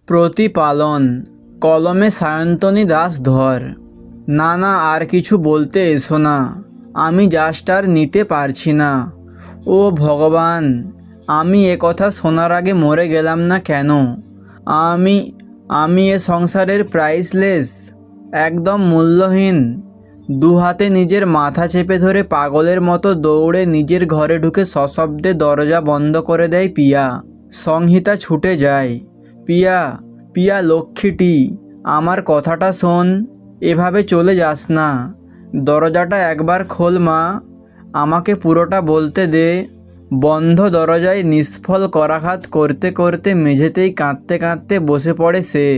প্রতিপালন কলমে সায়ন্তনী দাস ধর। না না, আর কিছু বলতে এসো না, আমি জাস্ট আর নিতে পারছি না। ও ভগবান, আমি এ কথা শোনার আগে মরে গেলাম না কেন? আমি আমি এ সংসারের প্রাইসলেস, একদম মূল্যহীন। দু হাতে নিজের মাথা চেপে ধরে পাগলের মতো দৌড়ে নিজের ঘরে ঢুকে সশব্দে দরজা বন্ধ করে দেয় পিয়া। সংহিতা ছুটে যায়। পিয়া, পিয়া লক্ষ্মীটি, আমার কথাটা শোন, এভাবে চলে যাস না। দরজাটা একবার খোল মা, আমাকে পুরোটা বলতে দে। বন্ধ দরজায় নিষ্ফল করাঘাত করতে করতে মেঝেতেই কাঁদতে কাঁদতে বসে পড়ে সে।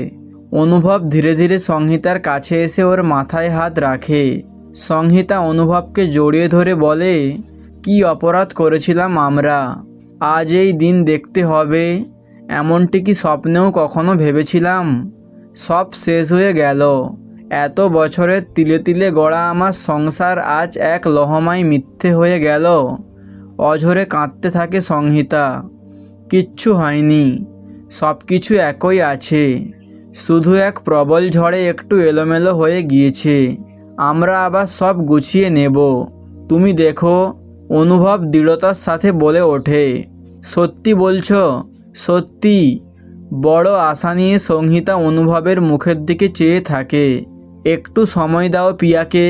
অনুভব ধীরে ধীরে সংহিতার কাছে এসে ওর মাথায় হাত রাখে। সংহিতা অনুভবকে জড়িয়ে ধরে বলে, কি অপরাধ করেছিলাম আমরা, আজ এই দিন দেখতে হবে, এমনটি কি স্বপ্নেও কখনো ভেবেছিলাম? সব শেষ হয়ে গেল। এত বছরের তিলে তিলে গড়া আমার সংসার আজ এক লহমায় মিথ্যে হয়ে গেল। অঝরে কাঁদতে থাকে সংহিতা। কিচ্ছু হয়নি, সব কিছু একই আছে, শুধু এক প্রবল ঝড়ে একটু এলোমেলো হয়ে গিয়েছে। আমরা আবার সব গুছিয়ে নেব, তুমি দেখো। অনুভব দৃঢ়তার সাথে বলে ওঠে। সত্যি বলছো? সত্যি? বড় আশা নিয়ে সংহিতা অনুভবের মুখের দিকে চেয়ে থাকে। একটু সময় দাও পিয়াকে,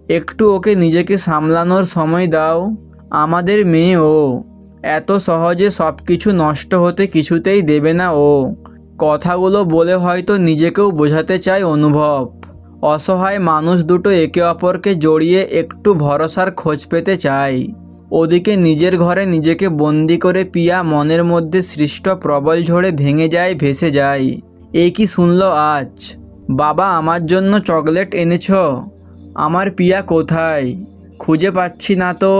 একটু ওকে নিজেকে সামলানোর সময় দাও। আমাদের মেয়ে ও, এত সহজে সব কিছু নষ্ট হতে কিছুতেই দেবে না ও। কথাগুলো বলে হয়তো নিজেকেও বোঝাতে চায় অনুভব। অসহায় মানুষ দুটো একে অপরকে জড়িয়ে একটু ভরসার খোঁজ পেতে চায়। ওদিকে নিজের ঘরে নিজেকে বন্দি করে পিয়া মনের মধ্যে সৃষ্ট প্রবল ঝড়ে ভেঙে যায়, ভেসে যায়। এই কি শুনল আজ? বাবা আমার জন্য চকলেট এনেছ? আমার পিয়া কোথায়? খুঁজে পাচ্ছি না তো।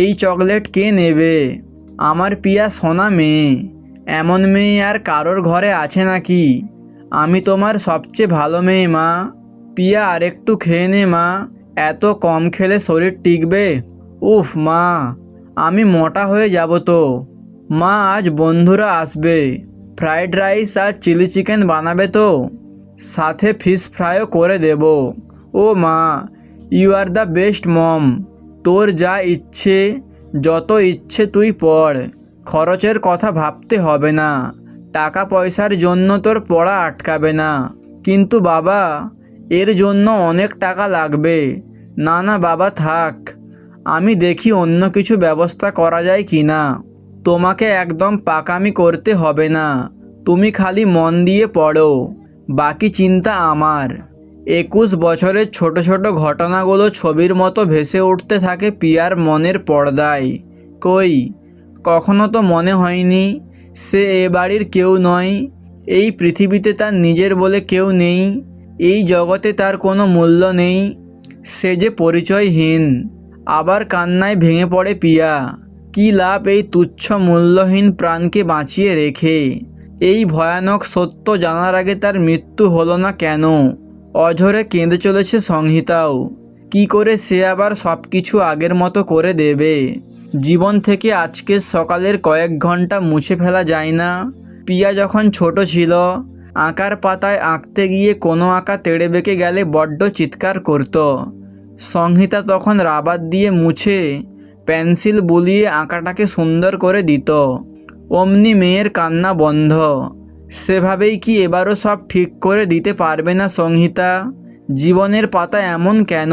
এই চকলেট কে নেবে? আমার পিয়া সোনা মেয়ে, এমন মেয়ে আর কারোর ঘরে আছে নাকি? আমি তোমার সবচেয়ে ভালো মেয়ে মা। পিয়া আরেকটু খেয়ে নে মা, এত কম খেলে শরীর টিকবে? উফ মা, আমি মোটা হয়ে যাব তো। মা আজ বন্ধুরা আসবে, ফ্রাইড রাইস আর চিলি চিকেন বানাবে তো, সাথে ফিশ ফ্রাইও করে দেব। ও মা, you are the best mom. তোর যা ইচ্ছে, যত ইচ্ছে তুই পড়, খরচের কথা ভাবতে হবে না, টাকা পয়সার জন্য তোর পড়া আটকাবে না। কিন্তু বাবা, এর জন্য অনেক টাকা লাগবে। না না বাবা থাক, আমি দেখি অন্য কিছু ব্যবস্থা করা যায় কি না। তোমাকে একদম পাকামি করতে হবে না, তুমি খালি মন দিয়ে পড়ো, বাকি চিন্তা আমার। 21 বছরের ছোট ছোট ঘটনাগুলো ছবির মতো ভেসে উঠতে থাকে পিয়ার মনের পর্দায়। কই, কখনো তো মনে হয়নি সে এ বাড়ির কেউ নয়, এই পৃথিবীতে তার নিজের বলে কেউ নেই, এই জগতে তার কোনো মূল্য নেই, সে যে পরিচয়হীন। আবার কান্নায় ভেঙে পড়ে পিয়া। কী লাভ এই তুচ্ছ মূল্যহীন প্রাণকে বাঁচিয়ে রেখে? এই ভয়ানক সত্য জানার আগে তার মৃত্যু হলো না কেন? অঝরে কেঁদে চলেছে সংহিতাও। কি করে সে আবার সব কিছু আগের মতো করে দেবে? জীবন থেকে আজকের সকালের কয়েক ঘন্টা মুছে ফেলা যায় না। পিয়া যখন ছোট ছিল, আঁকার পাতায় আঁকতে গিয়ে কোনো আঁকা তেড়ে বেঁকে গেলে বড্ড চিৎকার করত। সংহিতা তখন রাবার দিয়ে মুছে পেন্সিল বুলিয়ে আঁকাটাকে সুন্দর করে দিত। অমনি মেয়ের কান্না বন্ধ। সেভাবেই কি এবারও সব ঠিক করে দিতে পারবে না সংহিতা? জীবনের পাতা এমন কেন?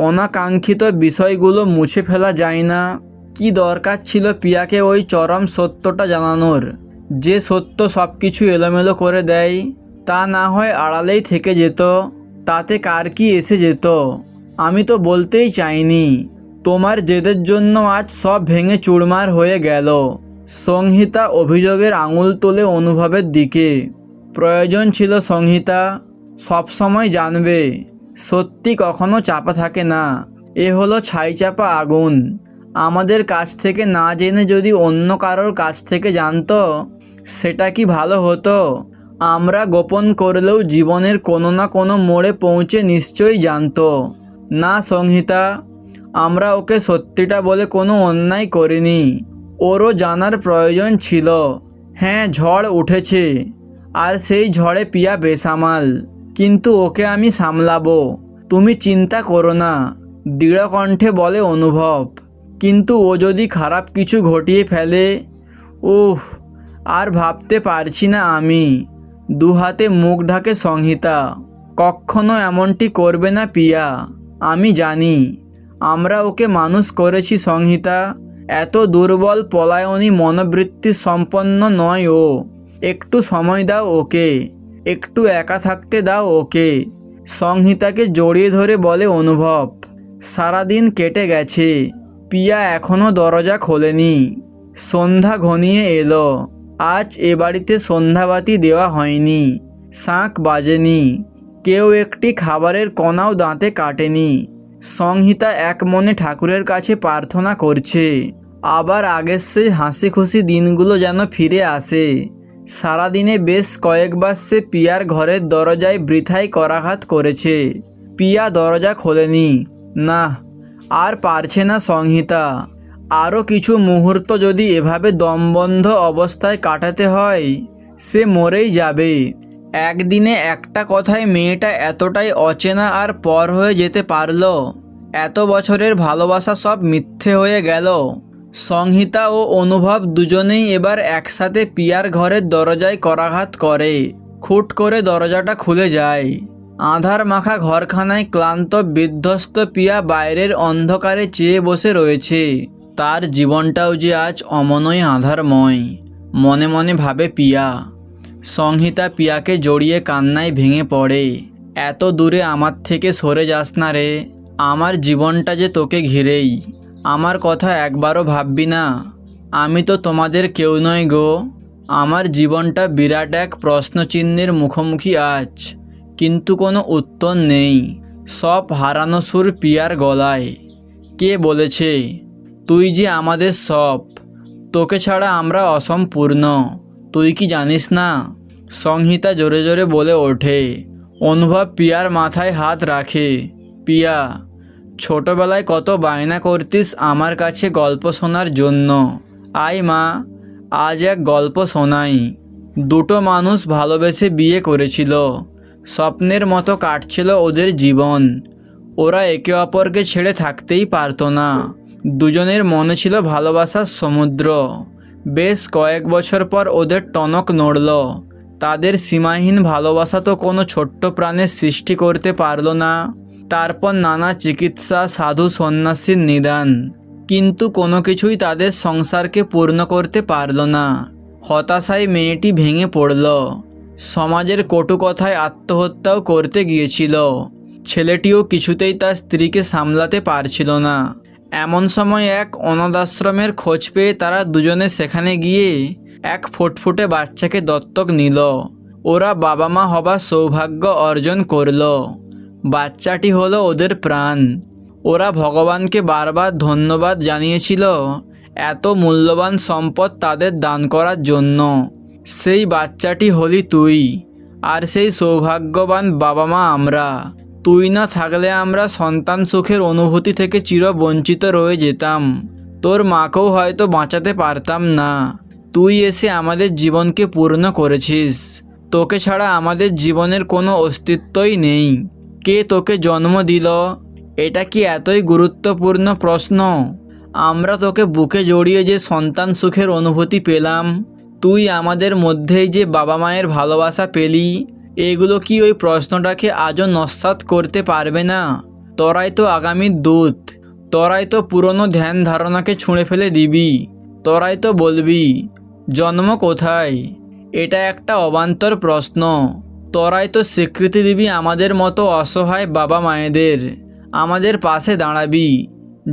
অনাকাঙ্ক্ষিত বিষয়গুলো মুছে ফেলা যায় না। কি দরকার ছিল পিয়াকে ওই চরম সত্যটা জানানোর, যে সত্য সব কিছু এলোমেলো করে দেয়? তা না হয় আড়ালেই থেকে যেত, তাতে কার কি এসে যেত? আমি তো বলতেই চাইনি, তোমার জেদের জন্য আজ সব ভেঙে চুরমার হয়ে গেল। সংহিতা অভিযোগের আঙুল তোলে অনুভবের দিকে। প্রয়োজন ছিল সংহিতা, সবসময় জানবে, সত্যি কখনো চাপা থাকে না। এ হলো ছাইচাপা আগুন। আমাদের কাছ থেকে না জেনে যদি অন্য কারোর কাছ থেকে জানতো, সেটা কি ভালো হতো? আমরা গোপন করলেও জীবনের কোনো না কোনো মোড়ে পৌঁছে নিশ্চয়ই জানতো। না সংহিতা, আমরা ওকে সত্যিটা বলে কোনো অন্যায় করিনি, ওরও জানার প্রয়োজন ছিল। হ্যাঁ, ঝড় উঠেছে, আর সেই ঝড়ে পিয়া বেসামাল, কিন্তু ওকে আমি সামলাবো, তুমি চিন্তা করো না, দৃঢ় কণ্ঠে বলে অনুভব। কিন্তু ও যদি খারাপ কিছু ঘটিয়ে ফেলে, উহ, আর ভাবতে পারছি না আমি। দুহাতে মুখ ঢাকে সংহিতা। কখনো এমনটি করবে না পিয়া, আমি জানি। আমরা ওকে মানুষ করেছি সংহিতা, এত দুর্বল পলায়নী মনোবৃত্তি সম্পন্ন নয় ও। একটু সময় দাও ওকে, একটু একা থাকতে দাও ওকে। সংহিতাকে জড়িয়ে ধরে বলে অনুভব। সারাদিন কেটে গেছে, পিয়া এখনও দরজা খোলেনি। সন্ধ্যা ঘনিয়ে এলো। আজ এ বাড়িতে সন্ধ্যাবাতি দেওয়া হয়নি, শাঁখ বাজেনি, কেউ একটি খাবারের কণাও দাঁতে কাটেনি। সংহিতা এক মনে ঠাকুরের কাছে প্রার্থনা করছে, আবার আগের সেই হাসি খুশি দিনগুলো যেন ফিরে আসে। সারাদিনে বেশ কয়েকবার সে পিয়ার ঘরের দরজায় বৃথাই করাঘাত করেছে। পিয়া দরজা খোলেনি। না, আর পারছে না সংহিতা। আরও কিছু মুহূর্ত যদি এভাবে দমবন্ধ অবস্থায় কাটাতে হয়, সে মরেই যাবে। একদিনে একটা কথায় মেয়েটা এতটাই অচেনা আর পর হয়ে যেতে পারল। এত বছরের ভালোবাসা সব মিথ্যে হয়ে গেল। সংহিতা ও অনুভব দুজনেই এবার একসাথে পিয়ার ঘরের দরজায় করাঘাত করে। খুট করে দরজাটা খুলে যায়। আঁধার মাখা ঘরখানায় ক্লান্ত বিধ্বস্ত পিয়া বাইরের অন্ধকারে চেয়ে বসে রয়েছে। তার জীবনটাও যে আজ অমনই আঁধারময়, মনে মনে ভাবে পিয়া। সংহিতা পিয়াকে জড়িয়ে কান্নায় ভেঙে পড়ে। এত দূরে আমার থেকে সরে যাস না রে, আমার জীবনটা যে তোকে ঘিরেই। আমার কথা একবারও ভাববি না? আমি তো তোমাদের কেউ নয় গো। আমার জীবনটা বিরাট এক প্রশ্নচিহ্নের মুখোমুখি আজ, কিন্তু কোনো উত্তর নেই। সব হারানো সুর পিয়ার গলায়। কে বলেছে তুই যে আমাদের সব? তোকে ছাড়া আমরা অসম্পূর্ণ, তুই কি জানিস না? সংহিতা জোরে জোরে বলে ওঠে। অনুভব পিয়ার মাথায় হাত রাখে। পিয়া, ছোটবেলায় কত বায়না করতিস আমার কাছে গল্প শোনার জন্য। আয় মা, আজ এক গল্প শোনাই। দুটো মানুষ ভালোবেসে বিয়ে করেছিল। স্বপ্নের মতো কাটছিল ওদের জীবন। ওরা একে অপরকে ছেড়ে থাকতেই পারতো না। দুজনের মনে ছিল ভালোবাসার সমুদ্র। বেশ কয়েক বছর পর ওদের টনক নড়ল। তাদের সীমাহীন ভালোবাসা তো কোনো ছোট্ট প্রাণের সৃষ্টি করতে পারল না। তারপর নানা চিকিৎসা, সাধু সন্ন্যাসীর নিদান, কিন্তু কোনো কিছুই তাদের সংসারকে পূর্ণ করতে পারল না। হতাশায় মেয়েটি ভেঙে পড়ল। সমাজের কটু কথায় আত্মহত্যাও করতে গিয়েছিল। ছেলেটিও কিছুতেই তার স্ত্রীকে সামলাতে পারছিল না। এমন সময় এক অনাথাশ্রমের খোঁজ পেয়ে তারা দুজনে সেখানে গিয়ে এক ফুটফুটে বাচ্চাকে দত্তক নিল। ওরা বাবা মা হবার সৌভাগ্য অর্জন করল। বাচ্চাটি হলো ওদের প্রাণ। ওরা ভগবানকে বারবার ধন্যবাদ জানিয়েছিল এত মূল্যবান সম্পদ তাদের দান করার জন্য। সেই বাচ্চাটি হলি তুই, আর সেই সৌভাগ্যবান বাবা মা আমরা। তুই না থাকলে আমরা সন্তান সুখের অনুভূতি থেকে চিরবঞ্চিত রয়ে যেতাম। তোর মাকেও হয়তো বাঁচাতে পারতাম না। তুই এসে আমাদের জীবনকে পূর্ণ করেছিস। তোকে ছাড়া আমাদের জীবনের কোনো অস্তিত্বই নেই। কে তোকে জন্ম দিল? এটা কি এতই গুরুত্বপূর্ণ প্রশ্ন? আমরা তোকে বুকে জড়িয়ে যে সন্তান সুখের অনুভূতি পেলাম, তুই আমাদের মধ্যেই যে বাবা মায়ের ভালোবাসা পেলি, এগুলো কি ওই প্রশ্নটাকে আজও নস্যাৎ করতে পারবে না? তোরাই তো আগামীর দূত। তোরাই তো পুরনো ধ্যান ধারণাকে ছুঁড়ে ফেলে দিবি। তোরাই তো বলবি জন্ম কোথায়? এটা একটা অবান্তর প্রশ্ন। তোরাই তো স্বীকৃতি দিবি আমাদের মতো অসহায় বাবা মায়েদের। আমাদের পাশে দাঁড়াবি,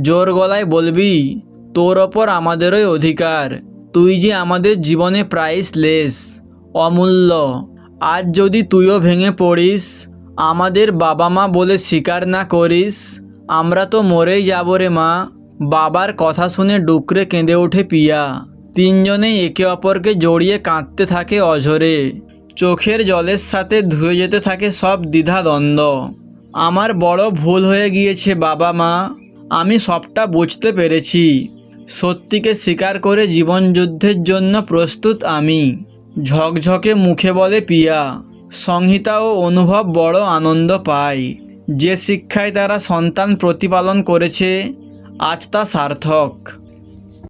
জোর গলায় বলবি তোর ওপর আমাদেরই অধিকার। তুই যে আমাদের জীবনে প্রাইসলেস, অমূল্য। আজ যদি তুইও ভেঙে পড়িস, আমাদের বাবা মা বলে স্বীকার না করিস, আমরা তো মরেই যাব রে মা। বাবার কথা শুনে ডুকরে কেঁদে ওঠে পিয়া। তিনজনেই একে অপরকে জড়িয়ে কাঁদতে থাকে অঝরে। চোখের জলের সাথে ধুয়ে যেতে থাকে সব দ্বিধাদ্বন্দ্ব। আমার বড় ভুল হয়ে গিয়েছে বাবা মা, আমি সবটা বুঝতে পেরেছি। সত্যিকে স্বীকার করে জীবনযুদ্ধের জন্য প্রস্তুত আমি। ঝকঝকে মুখে বলে পিয়া। সংহিতা ও অনুভব বড় আনন্দ পায়। যে শিক্ষায় তারা সন্তান প্রতিপালন করেছে আজ তা সার্থক।